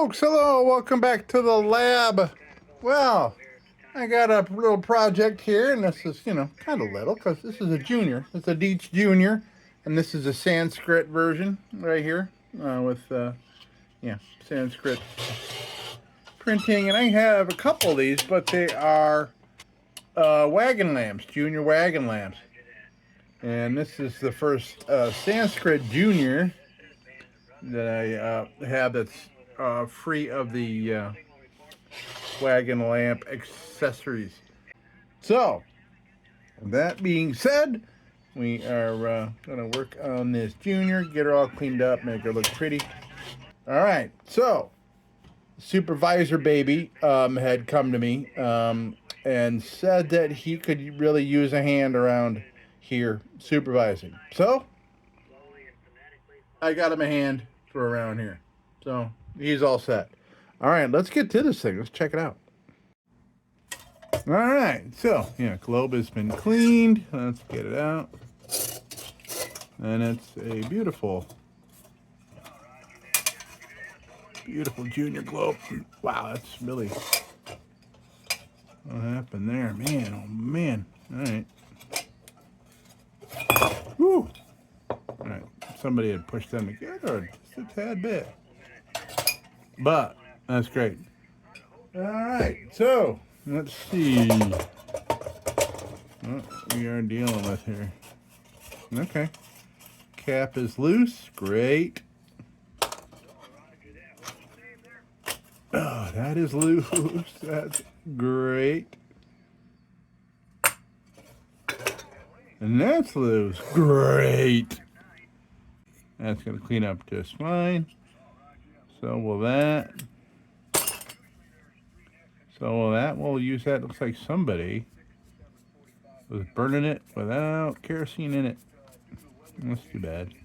Folks, hello, welcome back to the lab. Well, I got a little project here, and this is, kind of little because this is a junior. It's a Dietz junior, and this is a Sandskrit version right here with Sandskrit printing. And I have a couple of these, but they are wagon lamps, junior wagon lamps. And this is the first Sandskrit junior that I have that's free of the wagon lamp accessories. So, that being said, we are going to work on this junior, get her all cleaned up, make her look pretty. All right, so supervisor baby had come to me and said that he could really use a hand around here supervising. So, I got him a hand for around here. So, he's all set. All right, let's get to this thing. Let's check it out. All right, so, globe has been cleaned. Let's get it out. And it's a beautiful junior globe. Wow, that's really what happened there. Man, oh man. All right. Woo. All right, somebody had pushed them together just a tad bit. But, that's great. All right, so, let's see what we are dealing with here. Okay. Cap is loose. Great. Oh, that is loose. That's great. And that's loose. Great. That's going to clean up just fine. So will that. We'll use that. Looks like somebody was burning it without kerosene in it. That's too bad.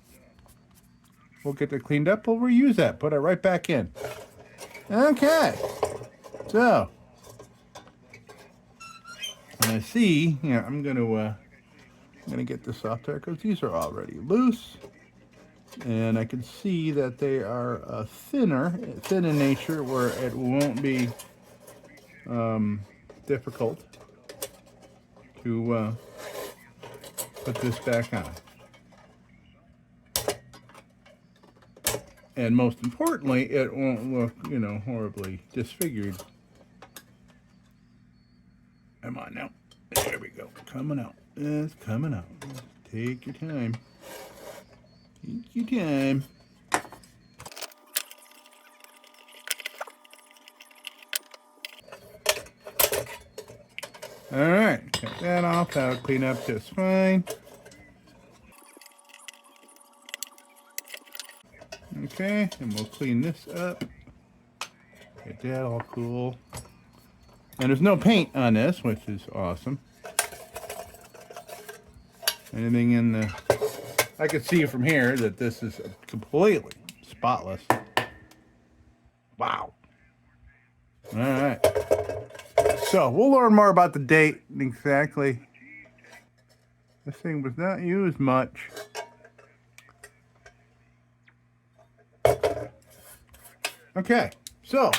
We'll get that cleaned up. We'll reuse that. Put it right back in. Okay. So, I see. Yeah, I'm gonna get this off there because these are already loose, and I can see that they are thin in nature, where it won't be difficult to put this back on. And most importantly, it won't look, horribly disfigured. Come on now. There we go. Coming out. It's coming out. Take your time. Take your time. Alright, cut that off. That'll clean up just fine. Okay, and we'll clean this up. Get that all cool. And there's no paint on this, which is awesome. Anything in the... I can see from here that this is completely spotless. Wow. Alright. So, we'll learn more about the date exactly. This thing was not used much. Okay, so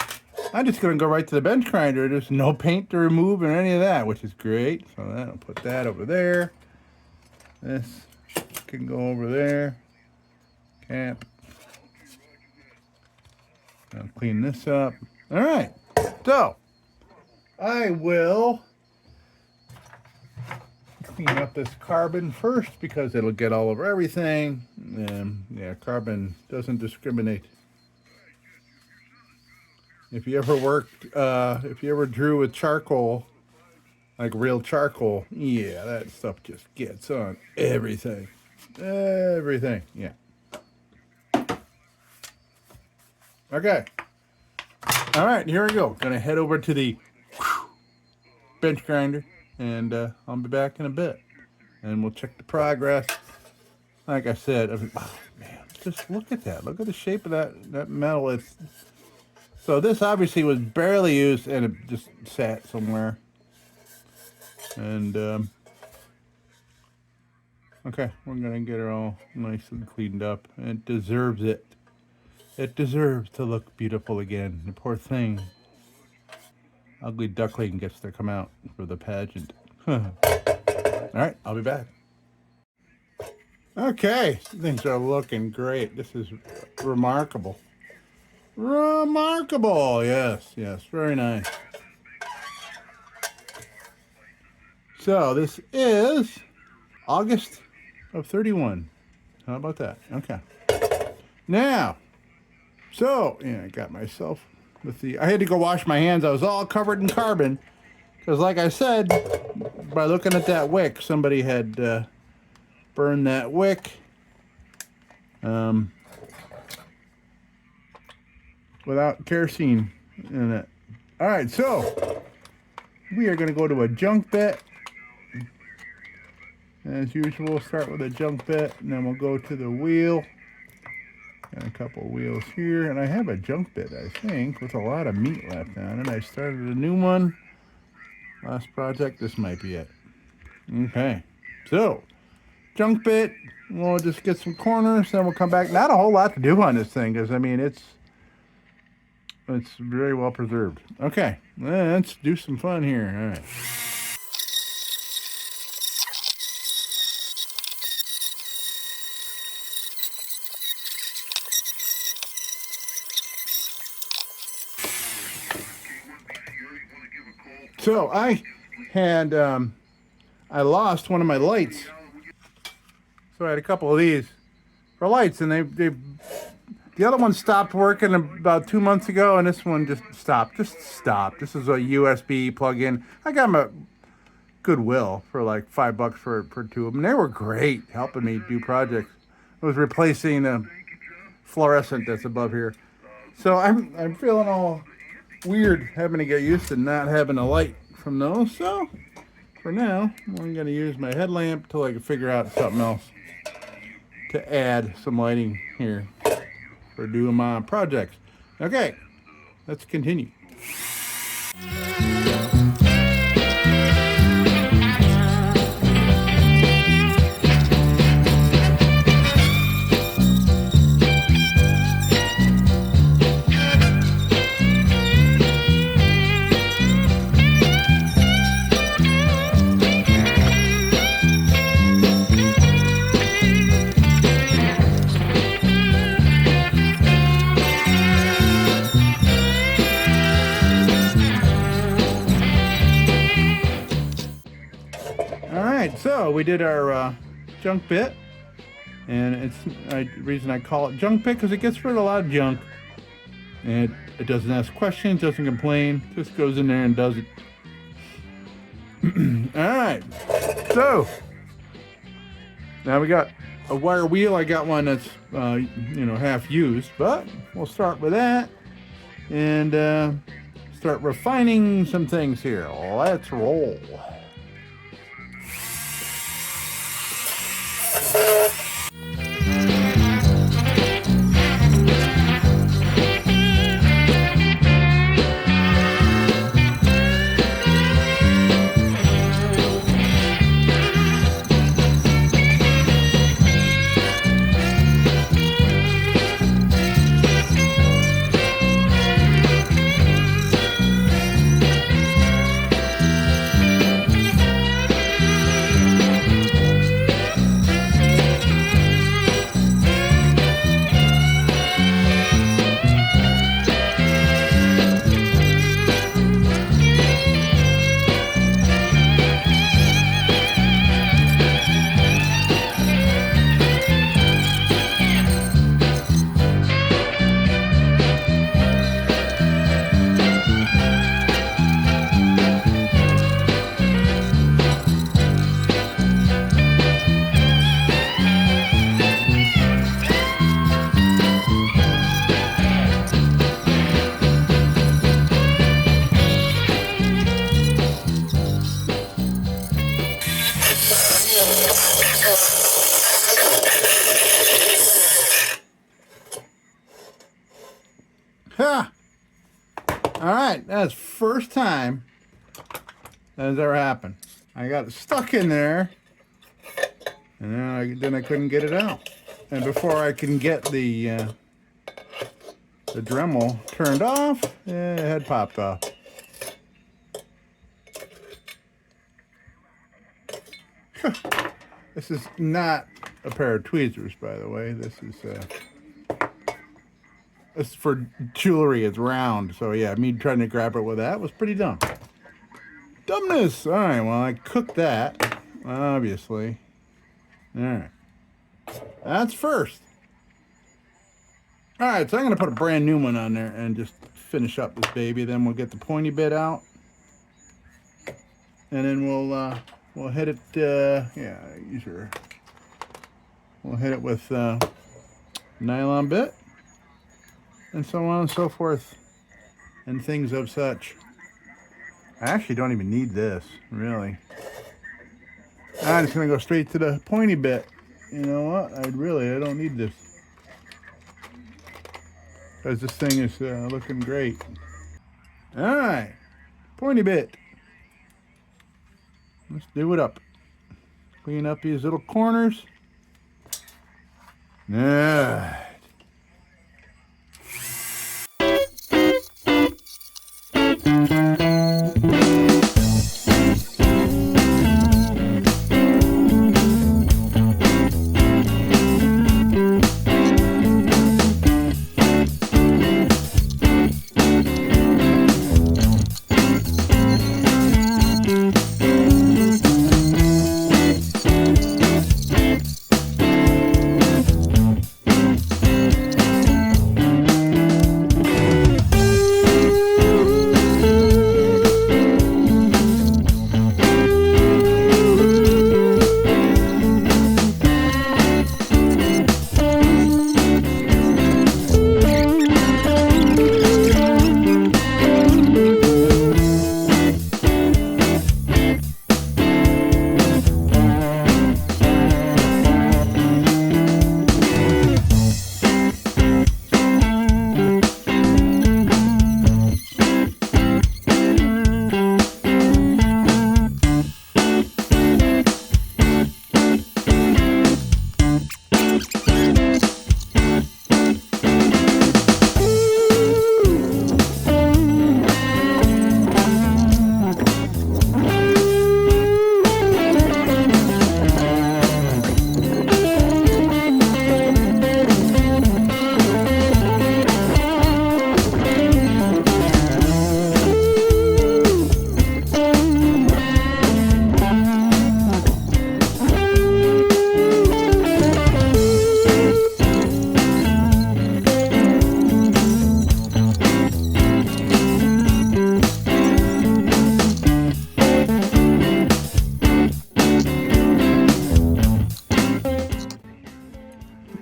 I'm just going to go right to the bench grinder. There's no paint to remove or any of that, which is great. So I'll put that over there. This can go over there. Cap. I'll clean this up. All right, so I will clean up this carbon first because it'll get all over everything. And yeah, carbon doesn't discriminate. If you ever drew with charcoal, like real charcoal, yeah, that stuff just gets on everything. Everything, yeah. Okay. All right, here we go. Gonna head over to the bench grinder, and I'll be back in a bit. And we'll check the progress. Like I said, oh man, just look at that. Look at the shape of that metal. So this obviously was barely used, and it just sat somewhere. And, okay, we're going to get her all nice and cleaned up. It deserves it. It deserves to look beautiful again. The poor thing. Ugly duckling gets to come out for the pageant. All right, I'll be back. Okay, things are looking great. This is remarkable. Remarkable, yes, yes, very nice. So this is August of 31. How about that? Okay. Now, so, yeah, I got myself with the, I had to go wash my hands. I was all covered in carbon. Because like I said, by looking at that wick, somebody had burned that wick. Without kerosene in it. All right, so we are going to go to a junk bit. As usual, we'll start with a junk bit, and then we'll go to the wheel. Got a couple of wheels here, and I have a junk bit, I think, with a lot of meat left on it. I started a new one. Last project, this might be it. Okay, so junk bit. We'll just get some corners, then we'll come back. Not a whole lot to do on this thing, because I mean it's very well preserved. Okay, let's do some fun here. All right. So I had, I lost one of my lights. So I had a couple of these for lights, and the other one stopped working about 2 months ago, and this one just stopped. This is a USB plug-in. I got them at Goodwill for like $5 for two of them. They were great, helping me do projects. It was replacing the fluorescent that's above here. So I'm feeling all weird having to get used to not having a light from those. So for now, I'm going to use my headlamp till I can figure out something else to add some lighting here for doing my projects. Okay, let's continue. So we did our junk bit, and it's the reason I call it junk bit because it gets rid of a lot of junk, and it doesn't ask questions, doesn't complain, just goes in there and does it. All right, so now we got a wire wheel. I got one that's half used, but we'll start with that and start refining some things here. Let's roll. Ha! All right, that's first time that has ever happened. I got it stuck in there, and then I couldn't get it out. And before I can get the the Dremel turned off and it had popped off. This is not a pair of tweezers, by the way. This is for jewelry. It's round, so yeah, me trying to grab it with that was pretty dumb. Dumbness. All right, well, I cooked that, obviously. All right, that's first. All right, so I'm gonna put a brand new one on there and just finish up this baby. Then we'll get the pointy bit out, and then we'll hit it. Yeah, use your. We'll hit it with nylon bit, and so on and so forth, and things of such. I actually don't even need this, really. I'm just gonna go straight to the pointy bit. You know what? I don't need this. Because this thing is looking great. Alright, pointy bit. Let's do it up. Clean up these little corners. Alright.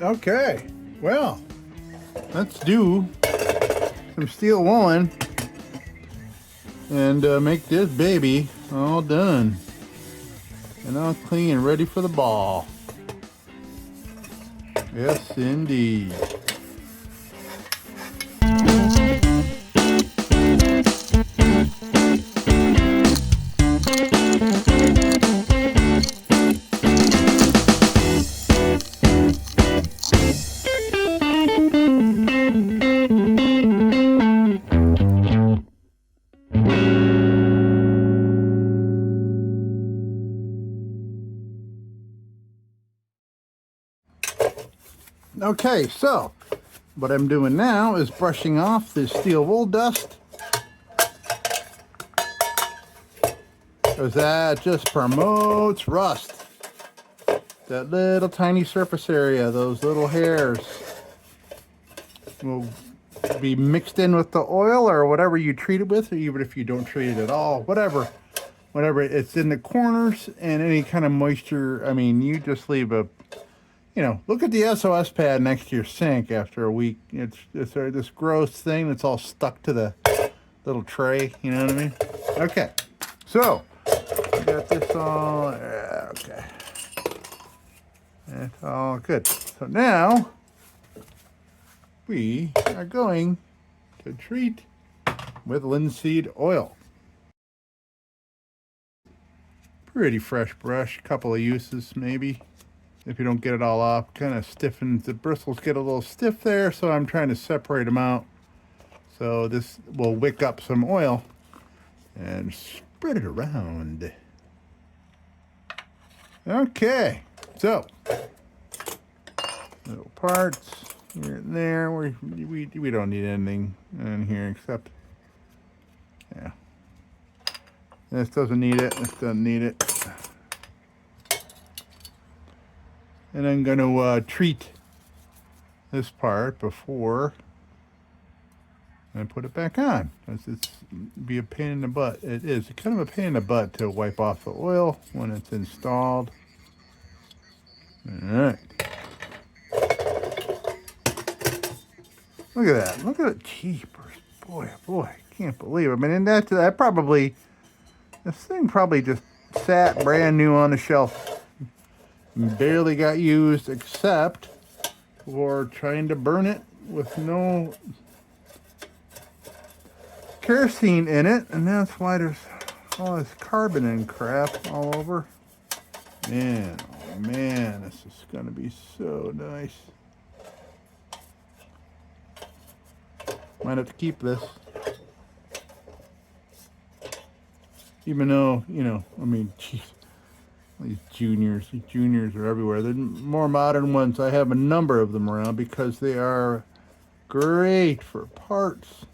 Okay, well, let's do some steel woolen and make this baby all done and all clean and ready for the ball. Yes, indeed. Okay, so what I'm doing now is brushing off this steel wool dust, because that just promotes rust. That little tiny surface area, those little hairs, will be mixed in with the oil or whatever you treat it with, or even if you don't treat it at all, whatever it's in the corners, and any kind of moisture. I mean, you just leave a, look at the SOS pad next to your sink after a week. It's this gross thing that's all stuck to the little tray, you know what I mean? Okay, so I got this all, okay. It's all good. So now we are going to treat with linseed oil. Pretty fresh brush, couple of uses maybe. If you don't get it all off, kind of stiffens, the bristles get a little stiff there, so I'm trying to separate them out So this will wick up some oil and spread it around. Okay, so little parts here and there. We don't need anything in here except, yeah. This doesn't need it. This doesn't need it. And I'm going to treat this part before I put it back on. It's be a pain in the butt. It is kind of a pain in the butt to wipe off the oil when it's installed. All right. Look at that. Look at it. Jeepers. Boy, oh boy. Can't believe it. I mean, that probably, this thing probably just sat brand new on the shelf. Barely got used except for trying to burn it with no kerosene in it. And that's why there's all this carbon and crap all over. Man, oh man, this is going to be so nice. Might have to keep this. Even though, you know, I mean, geez, these juniors are everywhere. The more modern ones, I have a number of them around because they are great for parts.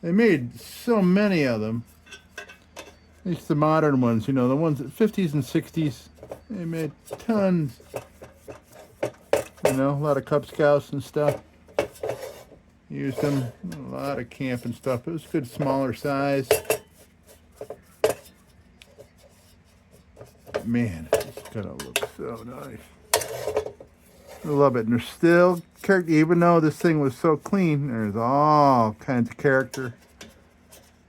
They made so many of them. At least the modern ones, you know, the ones at 50s and 60s, they made tons. You know, a lot of Cub Scouts and stuff. Used them, a lot of camp and stuff. It was a good smaller size. Man, it's gonna look so nice. I love it. And there's still character, even though this thing was so clean, there's all kinds of character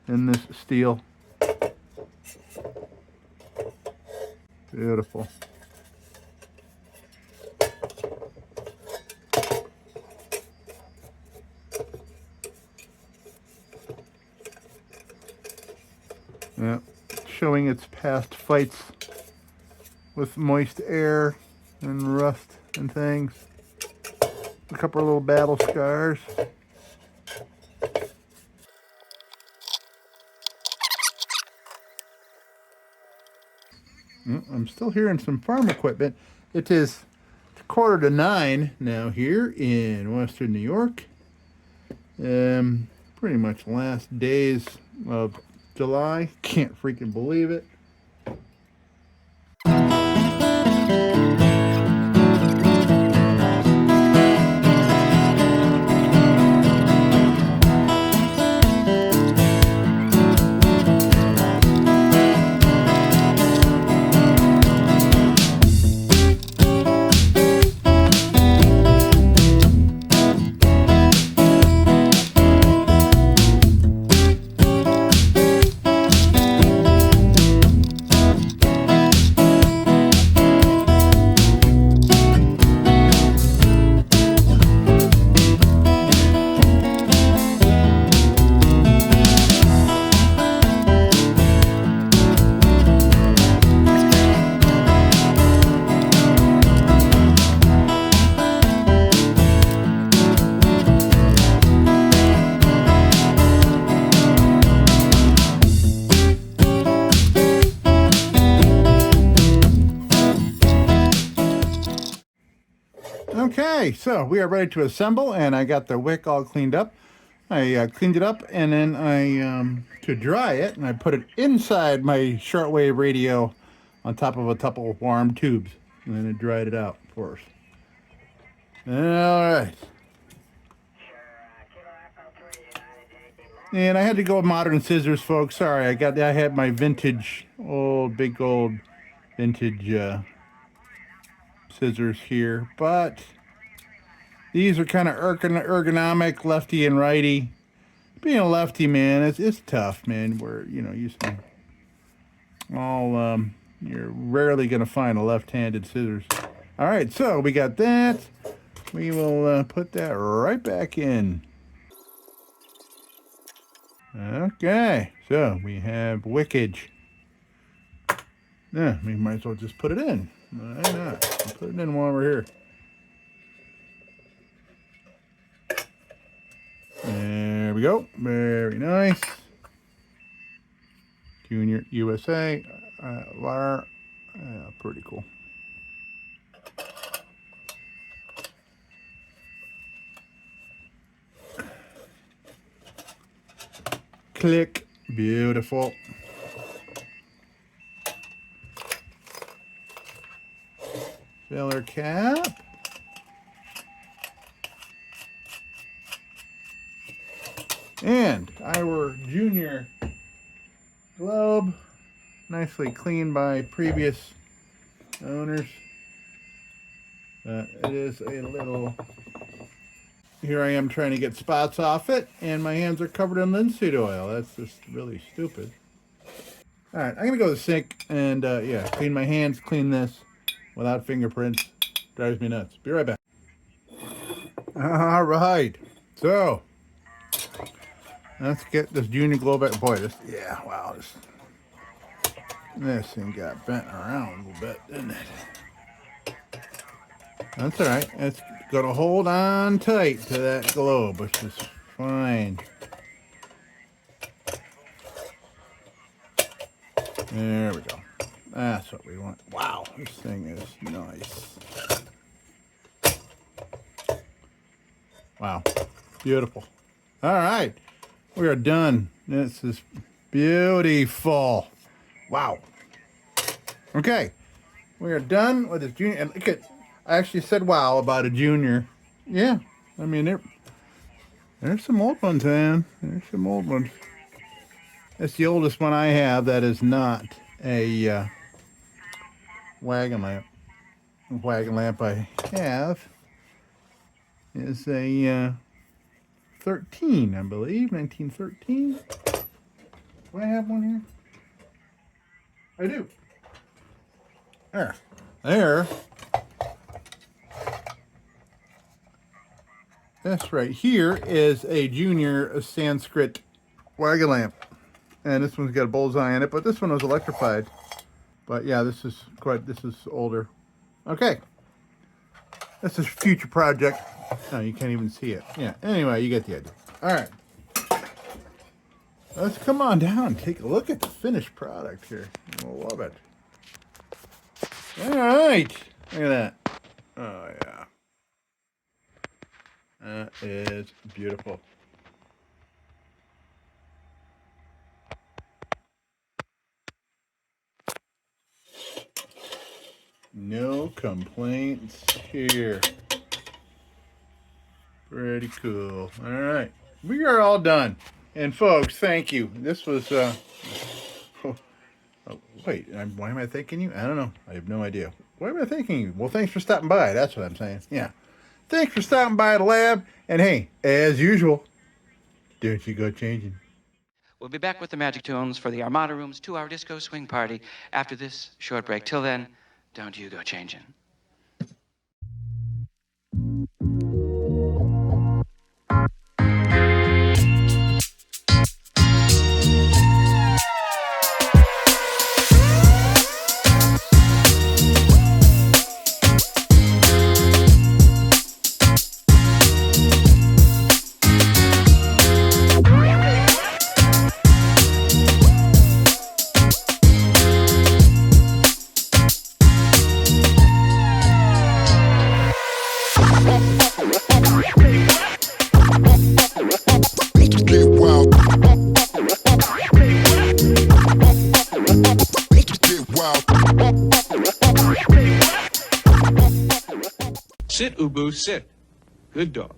in this steel. Beautiful. Yeah, showing its past fights with moist air and rust and things. A couple of little battle scars. I'm still hearing some farm equipment. It is 8:45 now here in Western New York. Pretty much last days of July. Can't freaking believe it. Okay, so we are ready to assemble, and I got the wick all cleaned up. I cleaned it up, and then I, to dry it, and I put it inside my shortwave radio on top of a couple of warm tubes, and then it dried it out for us. All right. And I had to go with modern scissors, folks. Sorry, I had my vintage, big old vintage scissors here, but these are kind of ergonomic, lefty and righty. Being a lefty, man, it's tough, man. Where, you know, you're rarely gonna find a left-handed scissors. All right, so we got that. We will put that right back in. Okay, so we have wickage. Yeah, we might as well just put it in. Why not? Put it in while we're here. There we we go. Very nice. Junior USA. Pretty cool. Click. Beautiful. Filler cap. And our junior globe, nicely cleaned by previous owners. It is a little... Here I am trying to get spots off it, and my hands are covered in linseed oil. That's just really stupid. All right, I'm gonna go to the sink and yeah, clean my hands, clean this without fingerprints. Drives me nuts. Be right back. All right, so let's get this junior globe back. Boy, this, yeah, wow, this thing got bent around a little bit, didn't it? That's all right. It's gonna hold on tight to that globe, which is fine. There we go. That's what we want. Wow, this thing is nice. Wow, beautiful. All right, we are done. This is beautiful. Wow. Okay, we are done with this junior. And look at, I actually said wow about a junior. Yeah, I mean, there's some old ones, man. There's some old ones. That's the oldest one I have that is not a wagon lamp. The wagon lamp I have is a 13, I believe, 1913. Do I have one here? I do. There. This right here is a junior Sandskrit wagon lamp. And this one's got a bullseye in it, but this one was electrified. But yeah, this is older. Okay. This is a future project. No, you can't even see it. Yeah, anyway, you get the idea. All right. Let's come on down and take a look at the finished product here. You'll love it. All right. Look at that. Oh, yeah. That is beautiful. No complaints here. Pretty cool. All right. We are all done. And folks, thank you. This was, wait, why am I thanking you? I don't know. I have no idea. Why am I thanking you? Well, thanks for stopping by. That's what I'm saying. Yeah. Thanks for stopping by the lab. And hey, as usual, don't you go changing. We'll be back with the Magic Tunes for the Armada Room's 2-hour disco swing party after this short break. Till then, don't you go changing. Sit, Ubu, sit. Good dog.